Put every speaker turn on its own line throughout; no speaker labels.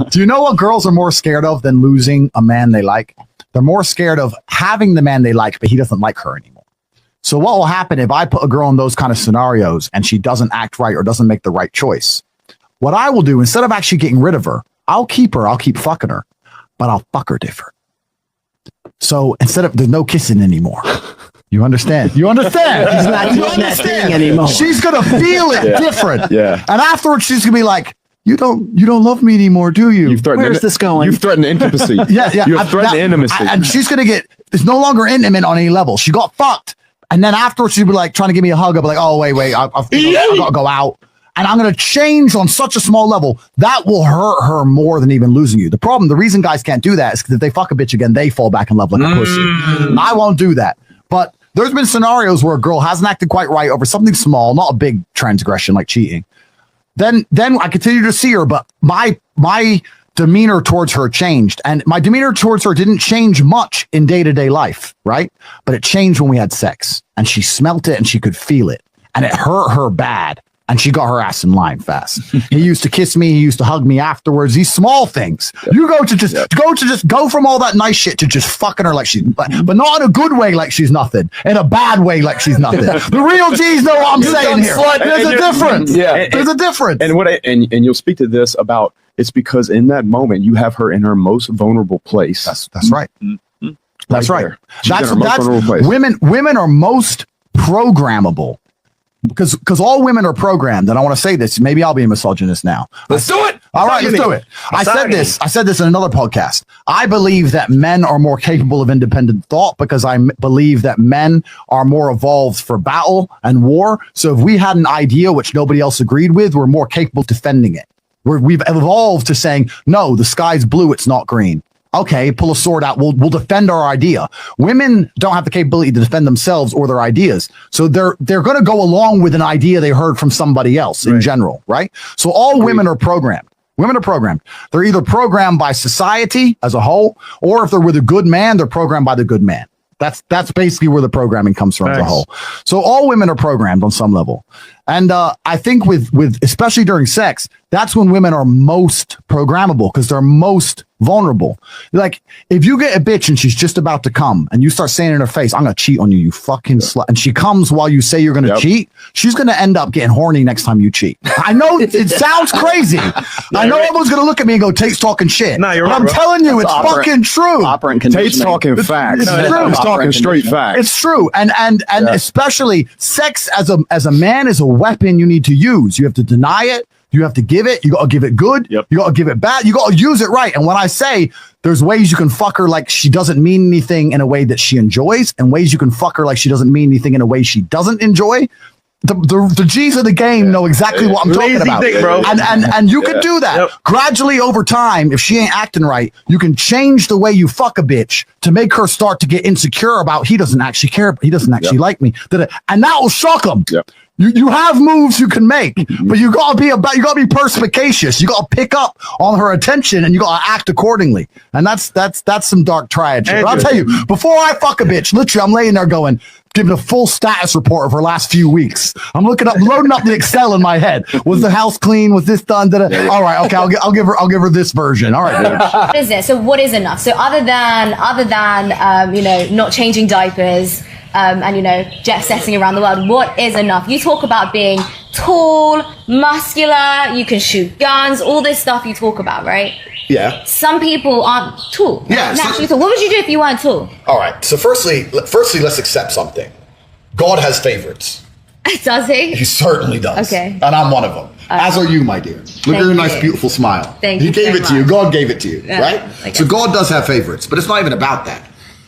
Do you know what girls are more scared of than losing a man they like? They're more scared of having the man they like, but he doesn't like her anymore. So what will happen if I put a girl in those kind of scenarios and she doesn't act right or doesn't make the right choice? What I will do, instead of actually getting rid of her, I'll keep fucking her, but I'll fuck her different. So instead of, there's no kissing anymore. You understand? You understand?
He's not doing that thing anymore.
She's gonna feel it different.
Yeah.
And afterwards, she's gonna be like, "You don't love me anymore, do you?"
Where's this going?
You've threatened intimacy.
Yeah.
You've threatened intimacy.
And she's gonna get. It's no longer intimate on any level. She got fucked, and then afterwards, she'll be like trying to give me a hug. I'll be like, "Oh wait, I gotta go out." And I'm gonna change on such a small level that will hurt her more than even losing you. The reason guys can't do that is because if they fuck a bitch again, they fall back in love like a pussy. I won't do that, but. There's been scenarios where a girl hasn't acted quite right over something small, not a big transgression like cheating. Then I continue to see her, but my demeanor towards her changed. And my demeanor towards her didn't change much in day-to-day life, right? But it changed when we had sex. And she smelt it and she could feel it. And it hurt her bad. And she got her ass in line fast. He used to kiss me. He used to hug me afterwards. These small things. You go from all that nice shit to just fucking her like she's, but not in a good way like she's nothing. In a bad way like she's nothing. The real G's know what I'm saying here. There's a difference.
Yeah,
there's a difference.
And you'll speak to this about it's because in that moment you have her in her most vulnerable place.
That's right. Mm-hmm. That's right. That's women are most programmable. Because all women are programmed, and I want to say this. Maybe I'll be a misogynist now.
Let's do it.
All right, let's do it. I said this in another podcast. I believe that men are more capable of independent thought because I believe that men are more evolved for battle and war. So if we had an idea which nobody else agreed with, we're more capable of defending it. We've evolved to saying, no, the sky's blue, it's not green. Okay, pull a sword out. We'll defend our idea. Women don't have the capability to defend themselves or their ideas. So they're going to go along with an idea they heard from somebody else in general, right? So all women are programmed. Women are programmed. They're either programmed by society as a whole, or if they're with a good man, they're programmed by the good man. That's basically where the programming comes from as a whole. So all women are programmed on some level. And I think with especially during sex, that's when women are most programmable because they're most vulnerable. Like if you get a bitch and she's just about to come and you start saying in her face, "I'm gonna cheat on you, you fucking slut," and she comes while you say you're gonna cheat, she's gonna end up getting horny next time you cheat. I know it sounds crazy. I know everyone's gonna look at me and go, "Tate's talking shit."
No, you're
but
right,
I'm
bro.
telling you, it's fucking true.
Tate's talking facts.
It's true.
He's talking straight facts.
It's true. And especially sex as a man is a weapon you need to use. You have to deny it. You have to give it. You got to give it good.
Yep.
You got to give it bad. You got to use it right. And when I say there's ways you can fuck her like she doesn't mean anything in a way that she enjoys, and ways you can fuck her like she doesn't mean anything in a way she doesn't enjoy, the G's of the game know exactly what I'm talking about.
Dick, bro.
And you can do that gradually over time. If she ain't acting right, you can change the way you fuck a bitch to make her start to get insecure about he doesn't actually care. He doesn't actually like me. And that will shock them.
Yep.
You have moves you can make, but you gotta be perspicacious. You gotta pick up on her attention and you gotta act accordingly. And that's some dark triad shit. But I'll tell you, before I fuck a bitch, literally I'm laying there going, giving a full status report of her last few weeks. I'm loading up the Excel in my head. Was the house clean? Was this done? All right, okay, I'll give her this version. All right, bitch.
What is it? So what is enough? So other than not changing diapers, and jet setting around the world, what is enough? You talk about being tall, muscular, you can shoot guns, all this stuff you talk about, right?
Yeah.
Some people aren't tall.
Yeah.
Naturally tall. What would you do if you weren't tall?
All right. So firstly, let's accept something. God has favorites.
Does he?
He certainly does.
Okay.
And I'm one of them. As are you, my dear. Look at your nice, beautiful smile.
Thank
you.
you
He gave
so
it to you.
much.
God gave it to you, right? So God does have favorites, but it's not even about that.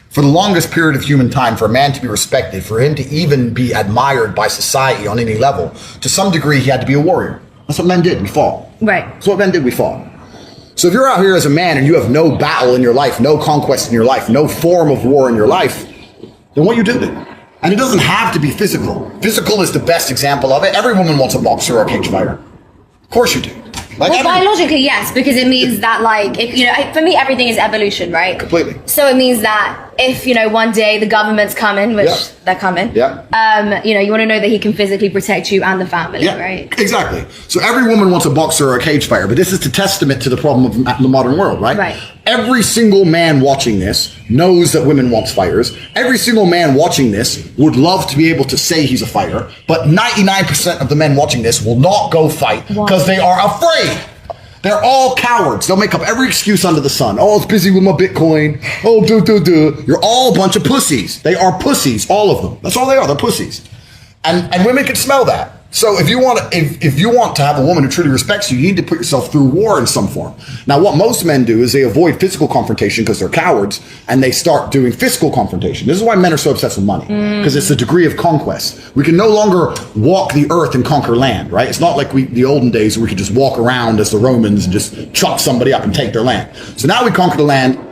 For the longest period of human time, for a man to be respected, for him to even be admired by society on any level, to some degree, he had to be a warrior. That's what men did. We fought.
Right.
That's what men did. We fought. So if you're out here as a man and you have no battle in your life, no conquest in your life, no form of war in your life, then what you do then? And it doesn't have to be physical. Physical is the best example of it. Every woman wants a boxer or a cage fighter. Of course you do.
Well, biologically, yes, because it means that, for me, everything is evolution, right?
Completely.
So it means that if, one day the government's coming, which they're coming, you want to know that he can physically protect you and the family, right?
Exactly. So every woman wants a boxer or a cage fighter, but this is a testament to the problem of the modern world, right?
Right.
Every single man watching this knows that women want fighters. Every single man watching this would love to be able to say he's a fighter, but 99% of the men watching this will not go fight because they are afraid. They're all cowards. They'll make up every excuse under the sun. Oh, it's busy with my Bitcoin. Oh, You're all a bunch of pussies. They are pussies, all of them. That's all they are. They're pussies. And women can smell that. So if you want to have a woman who truly respects you, you need to put yourself through war in some form. Now, what most men do is they avoid physical confrontation because they're cowards, and they start doing physical confrontation. This is why men are so obsessed with money, because it's a degree of conquest. We can no longer walk the earth and conquer land, right? It's not like the olden days where we could just walk around as the Romans and just chop somebody up and take their land. So now we conquer the land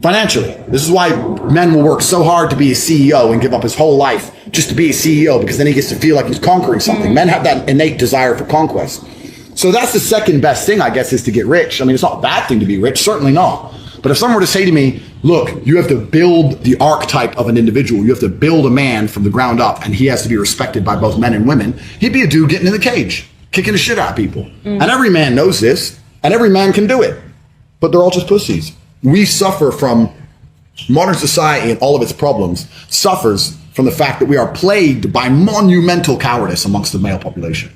financially. This is why men will work so hard to be a CEO and give up his whole life just to be a CEO, because then he gets to feel like he's conquering something. Men have that innate desire for conquest. So that's the second best thing, I guess, is to get rich. I mean, it's not a bad thing to be rich, certainly not. But if someone were to say to me, look, you have to build the archetype of an individual. You have to build a man from the ground up, and he has to be respected by both men and women. He'd be a dude getting in the cage, kicking the shit out of people. And every man knows this, and every man can do it. But they're all just pussies. We suffer from modern society, and all of its problems suffers from the fact that we are plagued by monumental cowardice amongst the male population.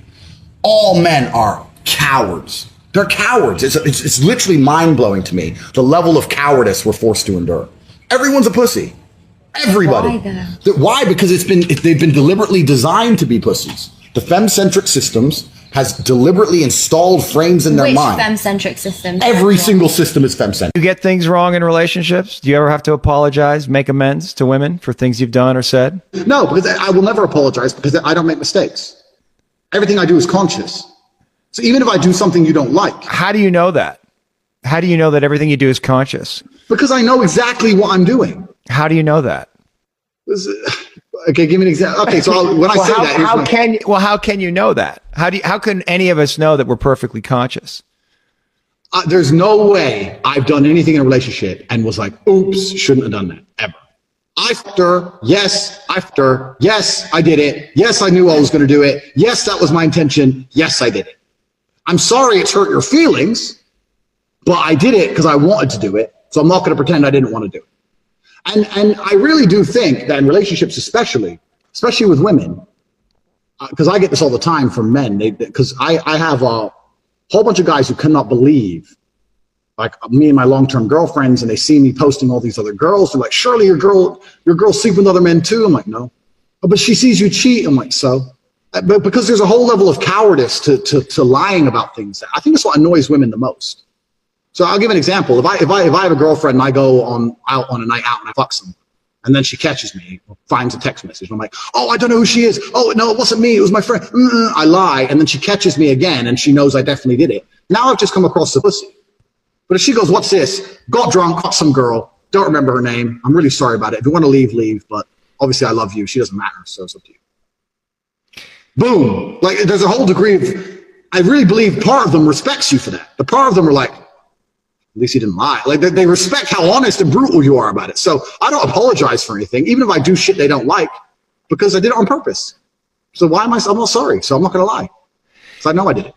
All men are cowards. They're cowards. It's literally mind-blowing to me, the level of cowardice we're forced to endure. Everyone's a pussy. Everybody. Why? Because they've been deliberately designed to be pussies. The femme-centric systems has deliberately installed frames in their mind.
Which femme-centric system?
Every single system is femme-centric.
You get things wrong in relationships? Do you ever have to apologize, make amends to women for things you've done or said?
No, because I will never apologize, because I don't make mistakes. Everything I do is conscious. So even if I do something you don't like.
How do you know that? How do you know that everything you do is conscious?
Because I know exactly what I'm doing.
How do you know that?
Okay, give me an example. Okay, so when I say that,
how can you know that? How can any of us know that we're perfectly conscious?
There's no way I've done anything in a relationship and was like, oops, shouldn't have done that, ever. Yes, I did it. Yes, I knew I was going to do it. Yes, that was my intention. Yes, I did it. I'm sorry it's hurt your feelings, but I did it because I wanted to do it. So I'm not going to pretend I didn't want to do it. And I really do think that in relationships, especially with women, because I get this all the time from men, because I have a whole bunch of guys who cannot believe, like me and my long-term girlfriends, and they see me posting all these other girls. They're like, surely your girl sleep with other men too? I'm like, no. Oh, but she sees you cheat. I'm like, so? But because there's a whole level of cowardice to lying about things. I think that's what annoys women the most. So I'll give an example. If I have a girlfriend and I go out on a night out and I fuck someone, and then she catches me, finds a text message, and I'm like, oh, I don't know who she is. Oh, no, it wasn't me. It was my friend. I lie, and then she catches me again, and she knows I definitely did it. Now I've just come across the pussy. But if she goes, what's this? Got drunk, fucked some girl, don't remember her name. I'm really sorry about it. If you want to leave, leave. But obviously I love you. She doesn't matter, so it's up to you. Boom. Like, there's a whole degree of, I really believe part of them respects you for that. The part of them are like, at least he didn't lie. Like, they respect how honest and brutal you are about it. So I don't apologize for anything, even if I do shit they don't like, because I did it on purpose. So I'm not sorry. So I'm not going to lie. So I know I did it.